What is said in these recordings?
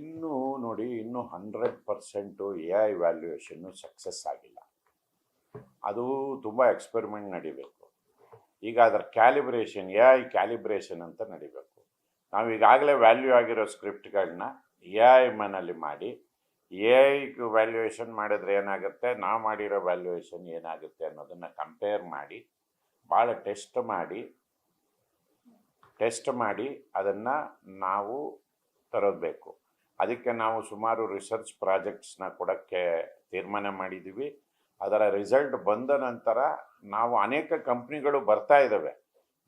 ಇನ್ನೂ ನೋಡಿ, ಇನ್ನೂ 100% ಎ ಐ ವ್ಯಾಲ್ಯೂಯೇಷನ್ನು ಸಕ್ಸಸ್ ಆಗಿಲ್ಲ. ಅದು ತುಂಬ ಎಕ್ಸ್ಪೆರಿಮೆಂಟ್ ನಡಿಬೇಕು. ಈಗ ಅದರ ಕ್ಯಾಲಿಬ್ರೇಷನ್, ಎ ಐ ಕ್ಯಾಲಿಬ್ರೇಷನ್ ಅಂತ ನಡಿಬೇಕು. ನಾವು ಈಗಾಗಲೇ ವ್ಯಾಲ್ಯೂ ಆಗಿರೋ ಸ್ಕ್ರಿಪ್ಟ್ಗಳನ್ನ ಎ ಐ ಮನಲ್ಲಿ ಮಾಡಿ, ಎ ಐಗೆ ವ್ಯಾಲ್ಯೂಯೇಷನ್ ಮಾಡಿದ್ರೆ ಏನಾಗುತ್ತೆ, ನಾವು ಮಾಡಿರೋ ವ್ಯಾಲ್ಯೂಯೇಷನ್ ಏನಾಗುತ್ತೆ ಅನ್ನೋದನ್ನು ಕಂಪೇರ್ ಮಾಡಿ, ಭಾಳ ಟೆಸ್ಟ್ ಮಾಡಿ ಅದನ್ನು ನಾವು ತರೋಬೇಕು. ಅದಕ್ಕೆ ನಾವು ಸುಮಾರು ರಿಸರ್ಚ್ ಪ್ರಾಜೆಕ್ಟ್ಸ್ನ ಕೊಡೋಕ್ಕೆ ತೀರ್ಮಾನ ಮಾಡಿದ್ದೀವಿ. ಅದರ ರಿಸಲ್ಟ್ ಬಂದ ನಂತರ ನಾವು ಅನೇಕ ಕಂಪ್ನಿಗಳು ಬರ್ತಾ ಇದ್ದಾವೆ.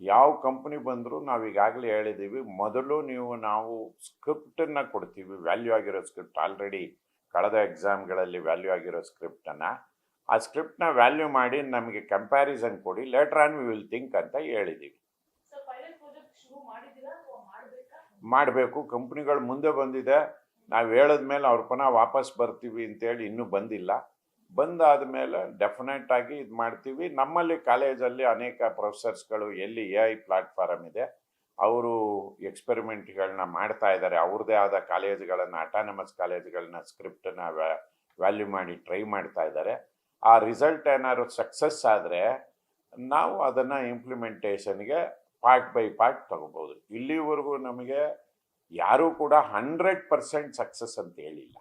ಯಾವ ಕಂಪ್ನಿ ಬಂದರೂ ನಾವು ಈಗಾಗಲೇ ಹೇಳಿದ್ದೀವಿ, ಮೊದಲು ನಾವು ಸ್ಕ್ರಿಪ್ಟನ್ನು ಕೊಡ್ತೀವಿ, ವ್ಯಾಲ್ಯೂ ಆಗಿರೋ ಸ್ಕ್ರಿಪ್ಟ್. ಆಲ್ರೆಡಿ ಕಳೆದ ಎಕ್ಸಾಮ್ಗಳಲ್ಲಿ ವ್ಯಾಲ್ಯೂ ಆಗಿರೋ ಸ್ಕ್ರಿಪ್ಟನ್ನು, ಆ ಸ್ಕ್ರಿಪ್ಟನ್ನ ವ್ಯಾಲ್ಯೂ ಮಾಡಿ ನಮಗೆ ಕಂಪ್ಯಾರಿಸನ್ ಕೊಡಿ, later on we will think ಅಂತ ಹೇಳಿದ್ದೀವಿ. ಮಾಡಬೇಕು. ಕಂಪ್ನಿಗಳು ಮುಂದೆ ಬಂದಿದೆ, ನಾವು ಹೇಳಿದ್ಮೇಲೆ ಅವ್ರ ಪುನಃ ವಾಪಸ್ ಬರ್ತೀವಿ ಅಂತೇಳಿ ಇನ್ನೂ ಬಂದಿಲ್ಲ. ಬಂದಾದ ಮೇಲೆ ಡೆಫಿನೆಟ್ ಆಗಿ ಇದು ಮಾಡ್ತೀವಿ. ನಮ್ಮಲ್ಲಿ ಕಾಲೇಜಲ್ಲಿ ಅನೇಕ ಪ್ರೊಫೆಸರ್ಸ್ಗಳು ಎಲ್ಲಿ ಎ ಐ ಪ್ಲಾಟ್ಫಾರಮ್ ಇದೆ ಅವರು ಎಕ್ಸ್ಪೆರಿಮೆಂಟ್ಗಳನ್ನ ಮಾಡ್ತಾ ಇದ್ದಾರೆ. ಅವ್ರದ್ದೇ ಆದ ಕಾಲೇಜುಗಳನ್ನು, ಅಟಾನಮಸ್ ಕಾಲೇಜುಗಳನ್ನ ಸ್ಕ್ರಿಪ್ಟನ್ನ ವ್ಯಾಲ್ಯೂ ಮಾಡಿ ಟ್ರೈ ಮಾಡ್ತಾ ಇದ್ದಾರೆ. ಆ ರಿಸಲ್ಟ್ ಏನಾದ್ರು ಸಕ್ಸಸ್ ಆದರೆ ನಾವು ಅದನ್ನು ಇಂಪ್ಲಿಮೆಂಟೇಷನ್ಗೆ ಪಾರ್ಟ್ ಬೈ ಪಾರ್ಟ್ ತಗೋಬೋದು. ಇಲ್ಲಿವರೆಗೂ ನಮಗೆ ಯಾರೂ ಕೂಡ 100% ಸಕ್ಸಸ್ ಅಂತ ಹೇಳಿಲ್ಲ.